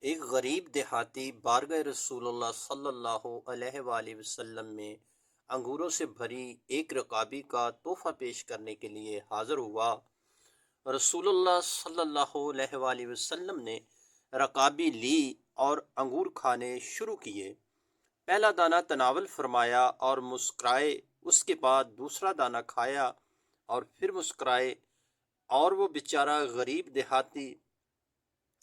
ایک غریب دیہاتی بارگاہ رسول اللہ صلی اللہ علیہ وآلہ وسلم میں انگوروں سے بھری ایک رکابی کا تحفہ پیش کرنے کے لیے حاضر ہوا۔ رسول اللہ صلی اللہ علیہ وآلہ وسلم نے رکابی لی اور انگور کھانے شروع کیے۔ پہلا دانہ تناول فرمایا اور مسکرائے، اس کے بعد دوسرا دانہ کھایا اور پھر مسکرائے، اور وہ بیچارہ غریب دیہاتی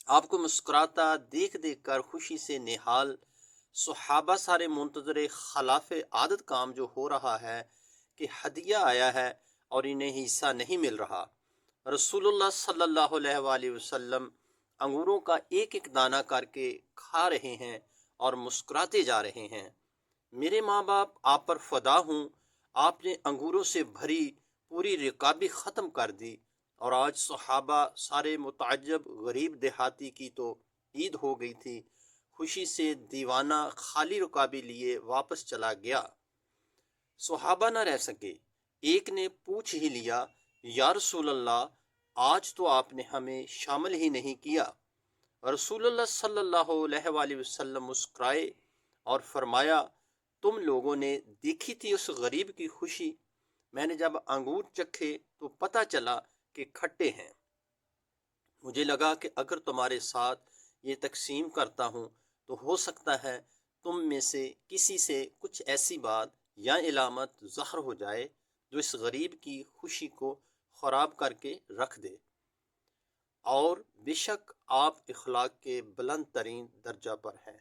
آپ کو مسکراتا دیکھ دیکھ کر خوشی سے نہال۔ صحابہ سارے منتظر خلاف عادت کام جو ہو رہا ہے کہ ہدیہ آیا ہے اور انہیں حصہ نہیں مل رہا۔ رسول اللہ صلی اللہ علیہ وآلہ وسلم انگوروں کا ایک ایک دانہ کر کے کھا رہے ہیں اور مسکراتے جا رہے ہیں۔ میرے ماں باپ آپ پر فدا ہوں، آپ نے انگوروں سے بھری پوری رکابی ختم کر دی، اور آج صحابہ سارے متعجب، غریب دیہاتی کی تو عید ہو گئی تھی، خوشی سے دیوانہ خالی رکابی لیے واپس چلا گیا۔ صحابہ نہ رہ سکے، ایک نے پوچھ ہی لیا، یا رسول اللہ، آج تو آپ نے ہمیں شامل ہی نہیں کیا۔ رسول اللہ صلی اللہ علیہ وآلہ وسلم مسکرائے اور فرمایا، تم لوگوں نے دیکھی تھی اس غریب کی خوشی، میں نے جب انگور چکھے تو پتہ چلا کہ کھٹے ہیں، مجھے لگا کہ اگر تمہارے ساتھ یہ تقسیم کرتا ہوں تو ہو سکتا ہے تم میں سے کسی سے کچھ ایسی بات یا علامت ظاہر ہو جائے جو اس غریب کی خوشی کو خراب کر کے رکھ دے، اور بے شک آپ اخلاق کے بلند ترین درجہ پر ہیں۔